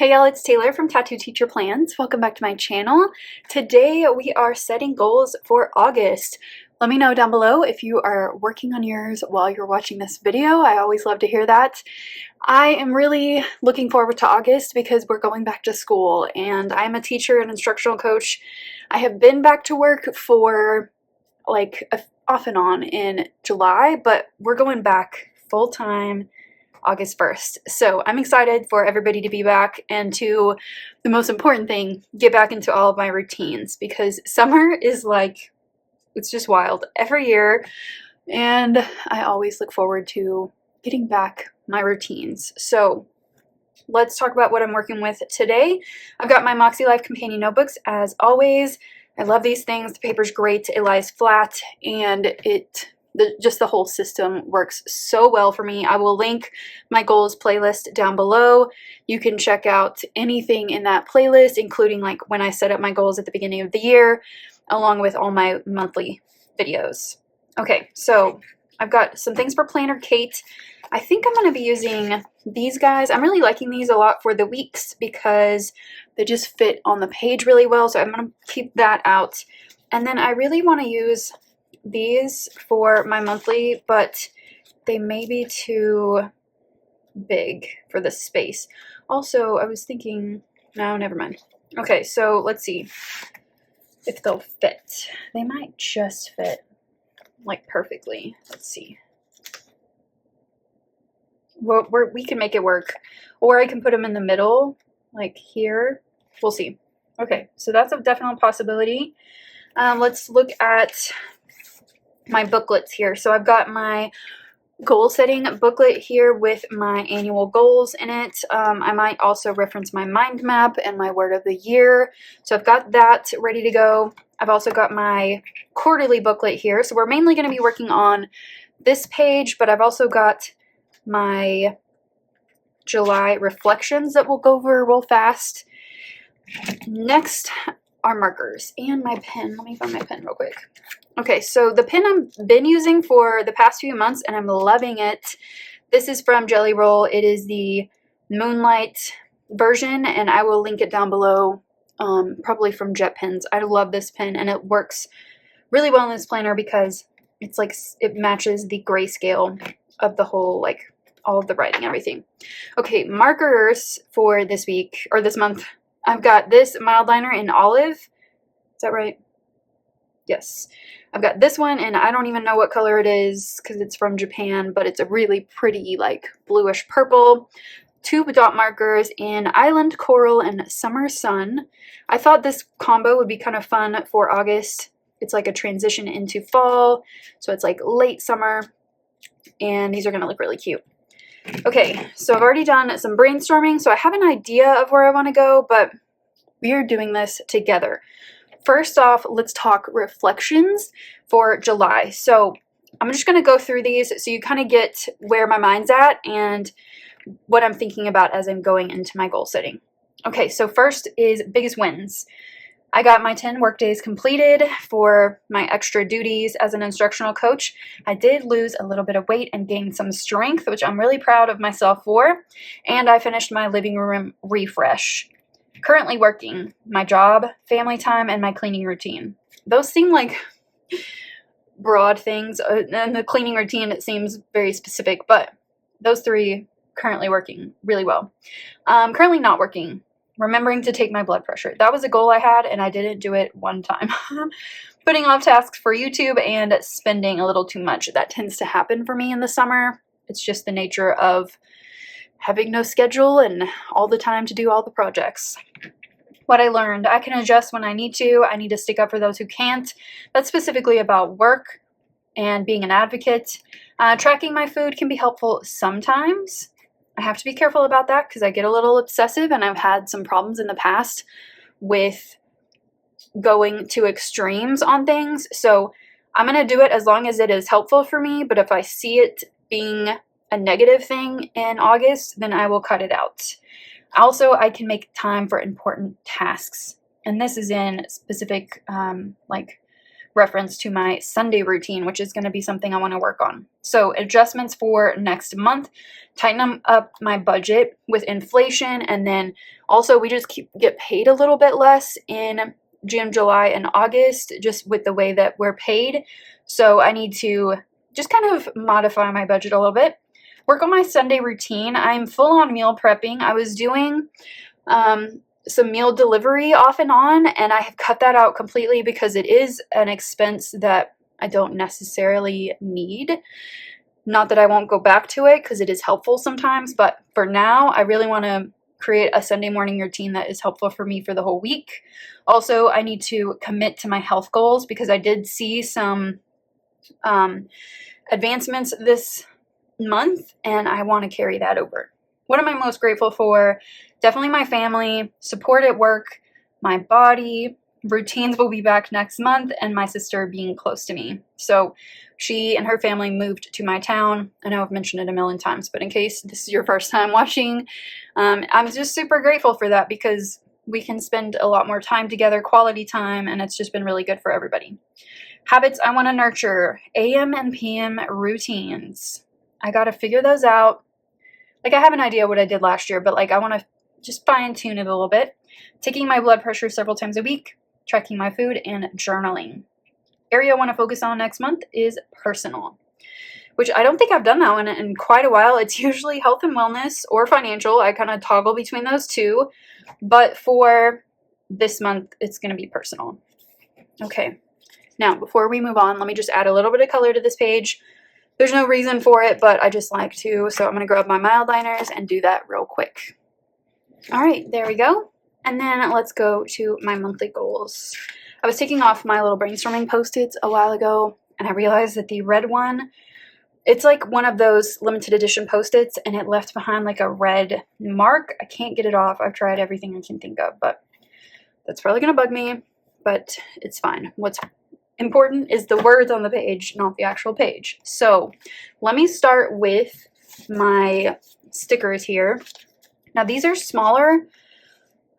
Hey y'all, it's Taylor from tattooedteacherplans. Welcome back to my channel. Today we are setting goals for August. Let me know down below if you are working on yours while you're watching this video. I always love to hear that. I am really looking forward to August because we're going back to school and I'm a teacher and instructional coach. I have been back to work for off and on in July, but we're going back full time August 1st. So I'm excited for everybody to be back and to, the most important thing, get back into all of my routines, because summer is it's just wild every year and I always look forward to getting back my routines. So let's talk about what I'm working with today. I've got my MAKSELIFE companion notebooks as always. I love these things. The paper's great. It lies flat and just the whole system works so well for me. I will link my goals playlist down below. You can check out anything in that playlist, including when I set up my goals at the beginning of the year, along with all my monthly videos. Okay, so I've got some things for Planner Kate. I think I'm going to be using these guys. I'm really liking these a lot for the weeks because they just fit on the page really well, so I'm going to keep that out. And then I really want to use these for my monthly, but they may be too big for the space. Also, I was thinking, no, never mind. Okay, so let's see if they'll fit. They might just fit perfectly. Let's see. Well, we can make it work, or I can put them in the middle, like here. We'll see. Okay, so that's a definite possibility. Let's look at my booklets here. So I've got my goal setting booklet here with my annual goals in it. I might also reference my mind map and my word of the year. So I've got that ready to go. I've also got my quarterly booklet here. So we're mainly going to be working on this page, but I've also got my July reflections that we'll go over real fast. Next are markers and my pen. Let me find my pen real quick. Okay, so the pen I've been using for the past few months and I'm loving it. This is from Jelly Roll. It is the Moonlight version and I will link it down below, probably from Jet Pens. I love this pen and it works really well in this planner because it's it matches the grayscale of the whole, all of the writing and everything. Okay, markers for this week, or this month. I've got this mild liner in olive. Is that right? Yes. I've got this one, and I don't even know what color it is because it's from Japan, but it's a really pretty, bluish purple. 2 dot markers in Island Coral and Summer Sun. I thought this combo would be kind of fun for August. It's like a transition into fall, so it's late summer, and these are going to look really cute. Okay, so I've already done some brainstorming, so I have an idea of where I want to go, but we are doing this together. First off, let's talk reflections for July. So I'm just going to go through these so you kind of get where my mind's at and what I'm thinking about as I'm going into my goal setting. Okay, so first is biggest wins. I got my 10 work days completed for my extra duties as an instructional coach. I did lose a little bit of weight and gain some strength, which I'm really proud of myself for. And I finished my living room refresh. Currently working my job, family time, and my cleaning routine. Those seem like broad things, and the cleaning routine, it seems very specific, but those 3 currently working really well. Currently not working. Remembering to take my blood pressure. That was a goal I had, and I didn't do it one time. Putting off tasks for YouTube and spending a little too much. That tends to happen for me in the summer. It's just the nature of having no schedule and all the time to do all the projects. What I learned, I can adjust when I need to. I need to stick up for those who can't. That's specifically about work and being an advocate. Tracking my food can be helpful sometimes. I have to be careful about that because I get a little obsessive and I've had some problems in the past with going to extremes on things. So I'm going to do it as long as it is helpful for me, but if I see it being a negative thing in August, then I will cut it out. Also, I can make time for important tasks. And this is in specific reference to my Sunday routine, which is going to be something I want to work on. So adjustments for next month, tighten up my budget with inflation, and then also we just get paid a little bit less in June, July, and August, just with the way that we're paid. So I need to just kind of modify my budget a little bit. Work on my Sunday routine. I'm full on meal prepping. I was doing some meal delivery off and on, and I have cut that out completely because it is an expense that I don't necessarily need. Not that I won't go back to it because it is helpful sometimes, but for now, I really want to create a Sunday morning routine that is helpful for me for the whole week. Also, I need to commit to my health goals because I did see some advancements this month, and I want to carry that over. What am I most grateful for? Definitely my family, support at work, my body. Routines will be back next month, and my sister being close to me. So she and her family moved to my town. I know I've mentioned it a million times, but in case this is your first time watching, I'm just super grateful for that because we can spend a lot more time together, quality time, and it's just been really good for everybody. Habits I want to nurture, AM and PM routines. I got to figure those out. Like, I have an idea what I did last year, but like I want to just fine tune it a little bit. Taking my blood pressure several times a week, tracking my food, and journaling. Area I want to focus on next month is personal, which I don't think I've done that one in quite a while. It's usually health and wellness or financial. I kind of toggle between those two, but for this month, it's going to be personal. Okay. Now, before we move on, let me just add a little bit of color to this page. There's no reason for it, but I just like to, so I'm going to grab my mild liners and do that real quick. All right, there we go. And then let's go to my monthly goals. I was taking off my little brainstorming Post-its a while ago, and I realized that the red one, it's like one of those limited edition Post-its, and it left behind like a red mark. I can't get it off. I've tried everything I can think of, but that's probably going to bug me, but it's fine. What's important is the words on the page, not the actual page. So let me start with my stickers here. Now these are smaller.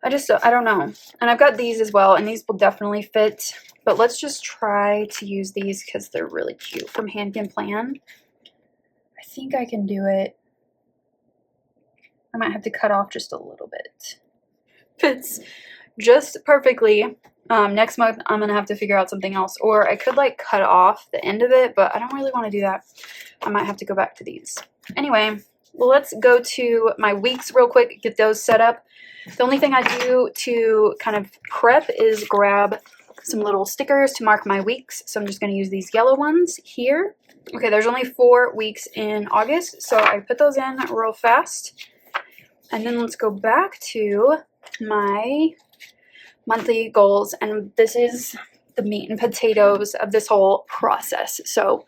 I don't know. And I've got these as well, and these will definitely fit, but let's just try to use these because they're really cute from Hand Can Plan. I think I can do it. I might have to cut off just a little bit. Fits just perfectly. Next month, I'm going to have to figure out something else, or I could like cut off the end of it, but I don't really want to do that. I might have to go back to these. Anyway, let's go to my weeks real quick, get those set up. The only thing I do to kind of prep is grab some little stickers to mark my weeks. So I'm just going to use these yellow ones here. Okay, there's only 4 weeks in August, so I put those in real fast. And then let's go back to my monthly goals, and this is the meat and potatoes of this whole process. So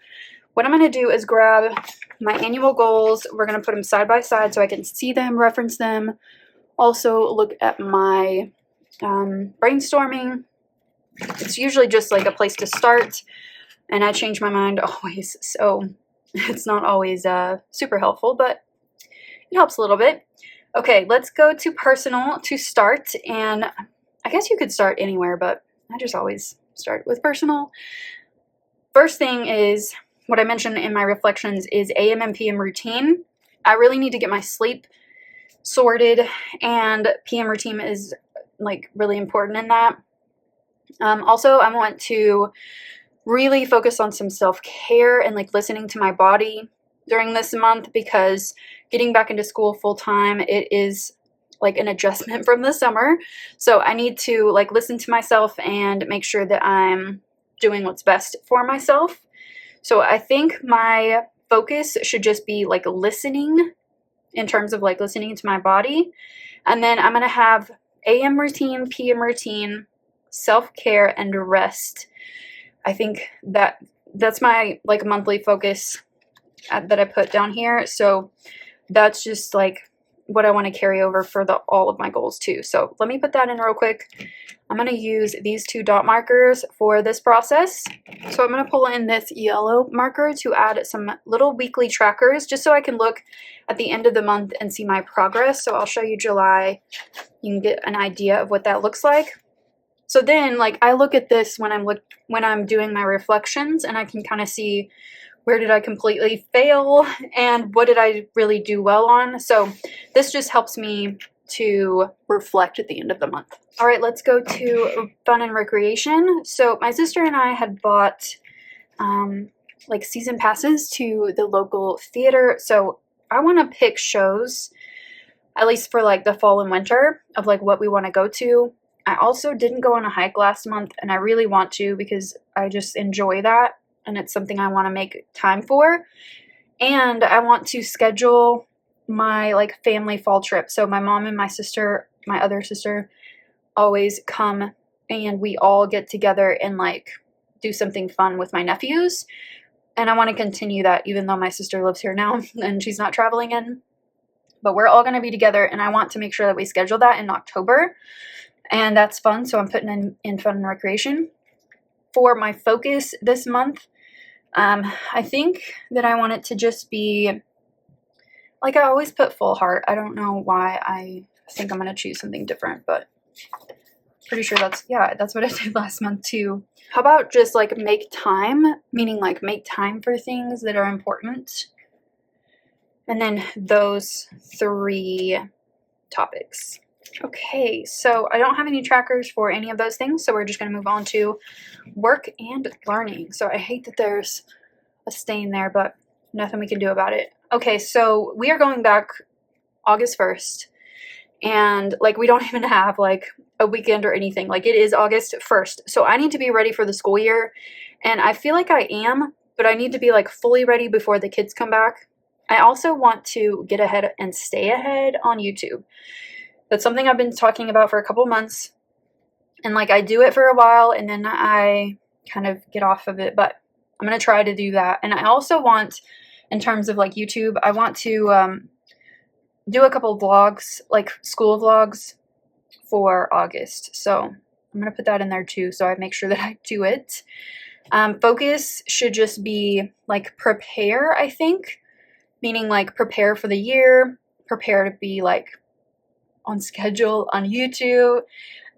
what I'm going to do is grab my annual goals. We're going to put them side by side so I can see them, reference them. Also look at my brainstorming. It's usually just like a place to start, and I change my mind always, so it's not always super helpful, but it helps a little bit. Okay, let's go to personal to start, and I guess you could start anywhere, but I just always start with personal. First thing is what I mentioned in my reflections is AM and PM routine. I really need to get my sleep sorted, and PM routine is like really important in that. Also, I want to really focus on some self-care and like listening to my body during this month, because getting back into school full time, it is like an adjustment from the summer. So I need to like listen to myself and make sure that I'm doing what's best for myself. So I think my focus should just be like listening, in terms of like listening to my body. And then I'm going to have AM routine, PM routine, self-care, and rest. I think that's my like monthly focus that I put down here. So that's just like what I want to carry over for all of my goals too. So let me put that in real quick. I'm going to use these 2 dot markers for this process. So I'm going to pull in this yellow marker to add some little weekly trackers, just so I can look at the end of the month and see my progress. So I'll show you July. You can get an idea of what that looks like. So then, like, I look at this when I'm doing my reflections, and I can kind of see where did I completely fail and what did I really do well on. So this just helps me to reflect at the end of the month. All right, let's go to fun and recreation. So my sister and I had bought like season passes to the local theater. So I want to pick shows, at least for like the fall and winter, of like what we want to go to. I also didn't go on a hike last month, and I really want to because I just enjoy that, and it's something I want to make time for. And I want to schedule my like family fall trip. So my mom and my sister, my other sister, always come, and we all get together and like do something fun with my nephews. And I want to continue that, even though my sister lives here now and she's not traveling in. But we're all going to be together, and I want to make sure that we schedule that in October. And that's fun, so I'm putting in fun and recreation. For my focus this month, I think that I want it to just be, like, I always put full heart. I don't know why I think I'm going to choose something different, but pretty sure that's what I did last month too. How about just like make time, meaning like make time for things that are important? And then those 3 topics. Okay, so I don't have any trackers for any of those things, so we're just going to move on to work and learning. So I hate that there's a stain there, but nothing we can do about it. Okay, so we are going back August 1st, and like we don't even have like a weekend or anything. Like it is August 1st, so I need to be ready for the school year, and I feel like I am, but I need to be like fully ready before the kids come back. I also want to get ahead and stay ahead on YouTube. That's something I've been talking about for a couple months, and like I do it for a while and then I kind of get off of it, but I'm going to try to do that. And I also want, in terms of like YouTube, I want to do a couple vlogs, like school vlogs for August. So I'm going to put that in there too, so I make sure that I do it. Focus should just be like prepare, I think, meaning like prepare for the year, prepare to be like on schedule on YouTube.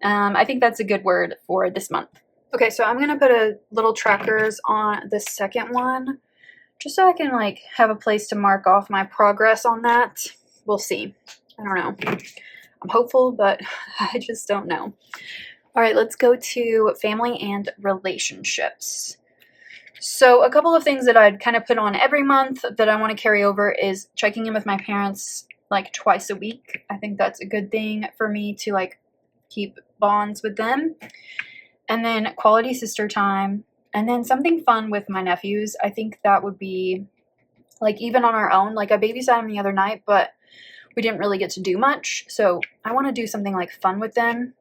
I think that's a good word for this month. Okay, so I'm going to put a little trackers on the second one, just so I can like have a place to mark off my progress on that. We'll see. I don't know. I'm hopeful, but I just don't know. All right, let's go to family and relationships. So a couple of things that I'd kind of put on every month that I want to carry over is checking in with my parents like twice a week. I think that's a good thing for me to like keep bonds with them. And then quality sister time. And then something fun with my nephews. I think that would be like even on our own. Like I babysat them the other night, but we didn't really get to do much. So I want to do something like fun with them.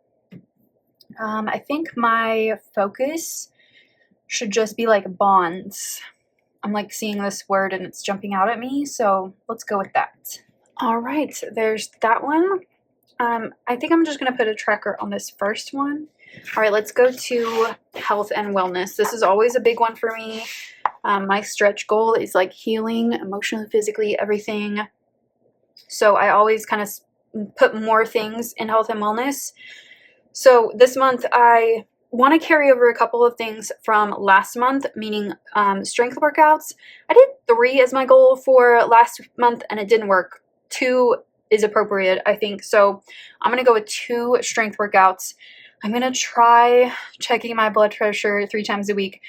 I think my focus should just be like bonds. I'm like seeing this word and it's jumping out at me. So let's go with that. All right, there's that one. I think I'm just going to put a tracker on this first one. All right, let's go to health and wellness. This is always a big one for me. My stretch goal is like healing emotionally, physically, everything. So I always kind of put more things in health and wellness. So this month I want to carry over a couple of things from last month, meaning strength workouts. I did 3 as my goal for last month and it didn't work. 2 is appropriate, I think. So I'm going to go with 2 strength workouts. I'm going to try checking my blood pressure 3 times a week.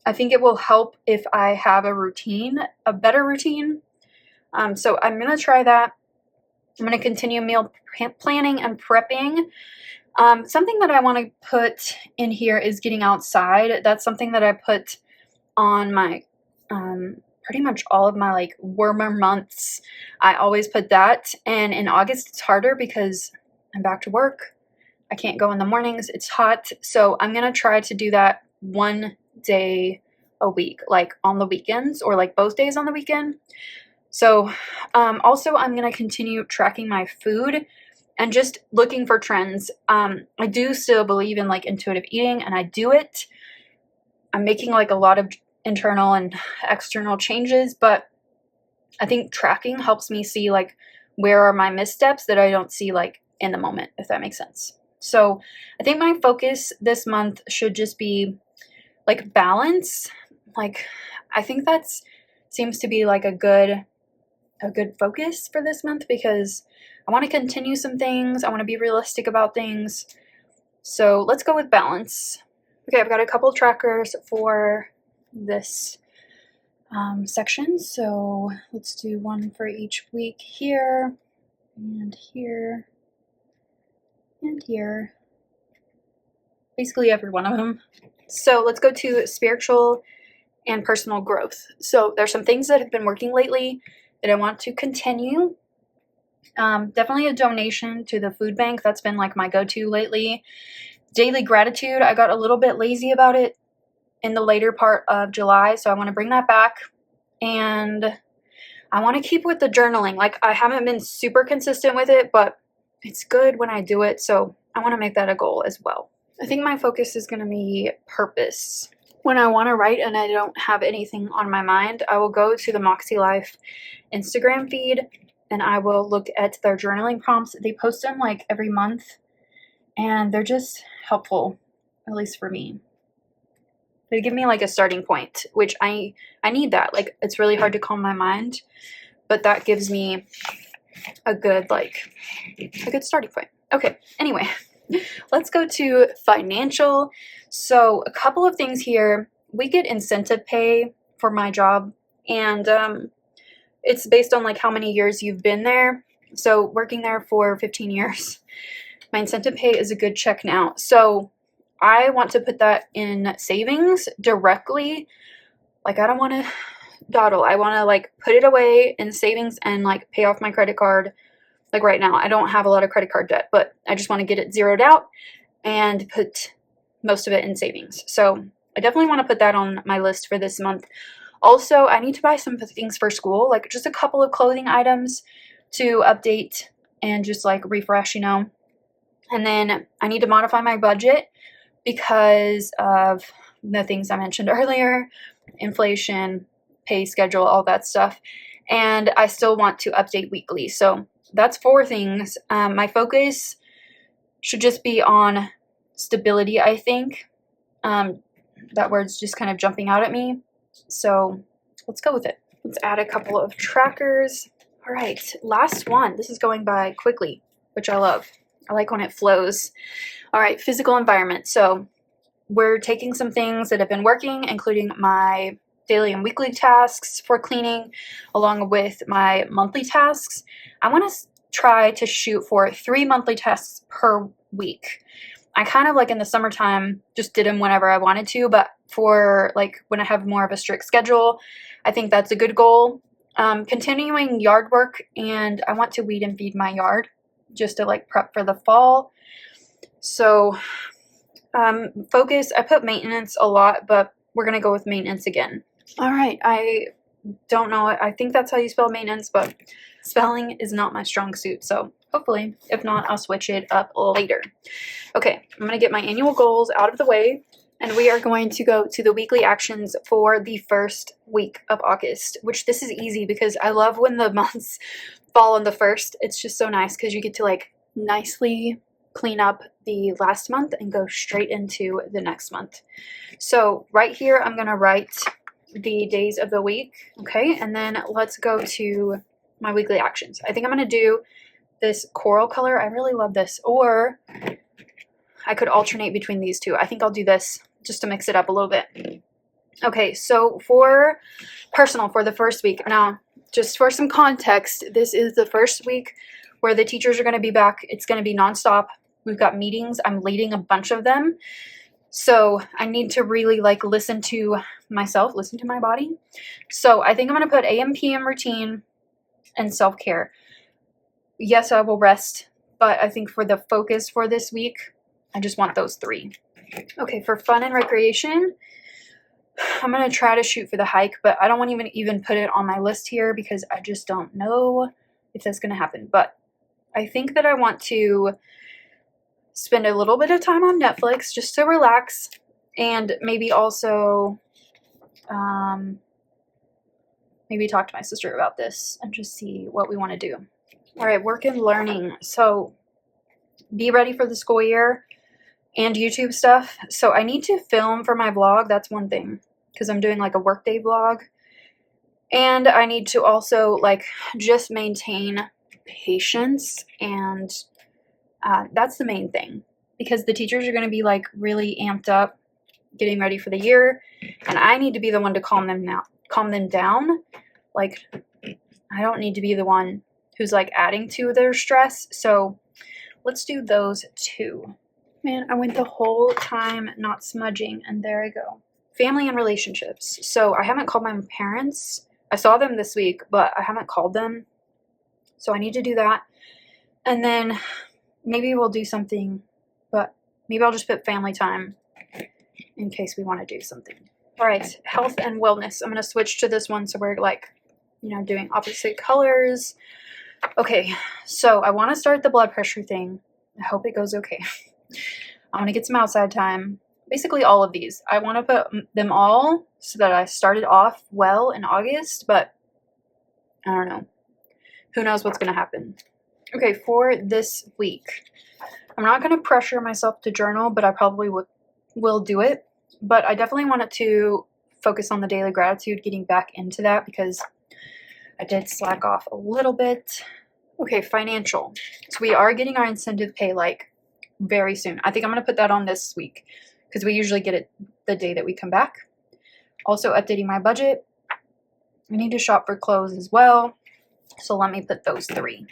I think it will help if I have a routine, a better routine. So I'm going to try that. I'm going to continue meal planning and prepping. Something that I want to put in here is getting outside. That's something that I put on my pretty much all of my like warmer months. I always put that, and in August it's harder because I'm back to work. I can't go in the mornings, it's hot, so I'm gonna try to do that 1 day a week, like on the weekends or like both days on the weekend. So also I'm gonna continue tracking my food and just looking for trends. I do still believe in like intuitive eating, and I do it. I'm making like a lot of internal and external changes, but I think tracking helps me see like where are my missteps that I don't see like in the moment, if that makes sense. So I think my focus this month should just be like balance. Like, I think that's seems to be like a good focus for this month, because I want to continue some things. I want to be realistic about things. So let's go with balance. Okay, I've got a couple trackers for this section. So let's do one for each week here, and here, and here. Basically every one of them. So let's go to spiritual and personal growth. So there's some things that have been working lately that I want to continue. Definitely a donation to the food bank. That's been like my go-to lately. Daily gratitude. I got a little bit lazy about it in the later part of July, so I want to bring that back. And I want to keep with the journaling. Like, I haven't been super consistent with it, but it's good when I do it, so I want to make that a goal as well. I think my focus is going to be purpose. When I want to write and I don't have anything on my mind, I will go to the MAKSELIFE Instagram feed and I will look at their journaling prompts. They post them like every month, and they're just helpful, at least for me. They give me like a starting point, which I need that. Like, it's really hard to calm my mind, but that gives me a good starting point. Okay, anyway, let's go to financial. So a couple of things here. We get incentive pay for my job, and it's based on like how many years you've been there. So working there for 15 years, my incentive pay is a good check now. So I want to put that in savings directly. Like, I don't want to dawdle. I want to like put it away in savings and like pay off my credit card. Like right now, I don't have a lot of credit card debt, but I just want to get it zeroed out and put most of it in savings. So I definitely want to put that on my list for this month. Also, I need to buy some things for school, like just a couple of clothing items to update and just like refresh, you know. And then I need to modify my budget because of the things I mentioned earlier, inflation, pay schedule, all that stuff. And I still want to update weekly. So that's 4 things. My focus should just be on stability, I think. That word's just kind of jumping out at me. So let's go with it. Let's add a couple of trackers. All right, last one. This is going by quickly, which I love. I like when it flows. All right, physical environment. So we're taking some things that have been working, including my daily and weekly tasks for cleaning, along with my monthly tasks. I want to try to shoot for 3 monthly tasks per week. I kind of like in the summertime just did them whenever I wanted to, but for like when I have more of a strict schedule, I think that's a good goal. Continuing yard work, and I want to weed and feed my yard just to like prep for the fall. So focus, I put maintenance a lot, but we're going to go with maintenance again. All right, I don't know. I think that's how you spell maintenance, but spelling is not my strong suit. So hopefully, if not, I'll switch it up later. Okay, I'm going to get my annual goals out of the way, and we are going to go to the weekly actions for the first week of August, which this is easy because I love when the months fall on the first. It's just so nice because you get to like nicely clean up the last month and go straight into the next month. So right here, I'm going to write the days of the week. Okay, and then let's go to my weekly actions. I think I'm going to do this coral color. I really love this. Or I could alternate between these two. I think I'll do this just to mix it up a little bit. Okay, so for personal, for the first week. Now, just for some context, this is the first week where the teachers are going to be back. It's going to be nonstop. We've got meetings. I'm leading a bunch of them. So I need to really like listen to myself, listen to my body. So I think I'm going to put AM, PM routine and self-care. Yes, I will rest, but I think for the focus for this week, I just want those 3. Okay, for fun and recreation, I'm going to try to shoot for the hike, but I don't want to even put it on my list here because I just don't know if that's going to happen. But I think that I want to spend a little bit of time on Netflix just to relax, and maybe also maybe talk to my sister about this and just see what we want to do. All right, work and learning. So be ready for the school year and YouTube stuff. So I need to film for my vlog. That's one thing, because I'm doing like a workday vlog. And I need to also like just maintain patience, and that's the main thing, because the teachers are going to be like really amped up getting ready for the year, and I need to be the one to calm them down. Like, I don't need to be the one who's like adding to their stress. So let's do those two. Man, I went the whole time not smudging, and there I go. Family and relationships. So I haven't called my parents. I saw them this week, but I haven't called them. So I need to do that. And then maybe we'll do something, but maybe I'll just put family time in case we want to do something. All right, health and wellness. I'm going to switch to this one so we're like, you know, doing opposite colors. Okay, so I want to start the blood pressure thing. I hope it goes okay. I want to get some outside time. Basically all of these. I want to put them all so that I started off well in August, but I don't know. Who knows what's going to happen. Okay, for this week, I'm not going to pressure myself to journal, but I probably will do it. But I definitely wanted to focus on the daily gratitude, getting back into that, because I did slack off a little bit. Okay, financial. So we are getting our incentive pay like very soon. I think I'm going to put that on this week, because we usually get it the day that we come back. Also updating my budget. I need to shop for clothes as well. So let me put those 3.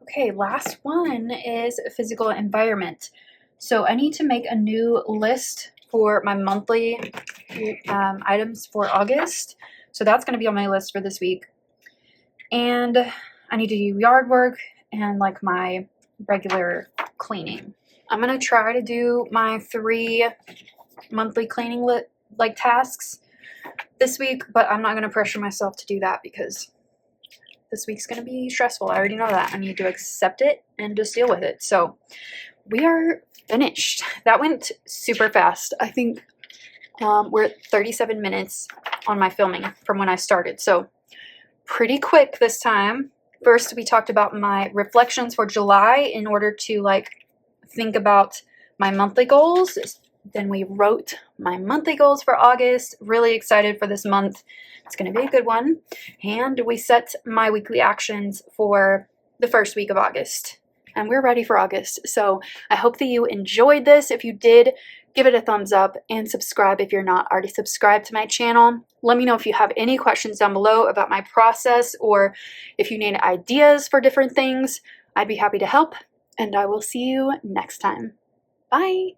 Okay, last one is physical environment. So I need to make a new list for my monthly items for August. So that's going to be on my list for this week. And I need to do yard work and like my regular cleaning. I'm going to try to do my 3 monthly cleaning like tasks this week, but I'm not going to pressure myself to do that because this week's going to be stressful. I already know that. I need to accept it and just deal with it. So we are finished. That went super fast. I think we're at 37 minutes on my filming from when I started. So pretty quick this time. First, we talked about my reflections for July in order to like think about my monthly goals. Then we wrote my monthly goals for August. Really excited for this month. It's going to be a good one. And we set my weekly actions for the first week of August. And we're ready for August. So I hope that you enjoyed this. If you did, give it a thumbs up and subscribe if you're not already subscribed to my channel. Let me know if you have any questions down below about my process, or if you need ideas for different things. I'd be happy to help. And I will see you next time. Bye.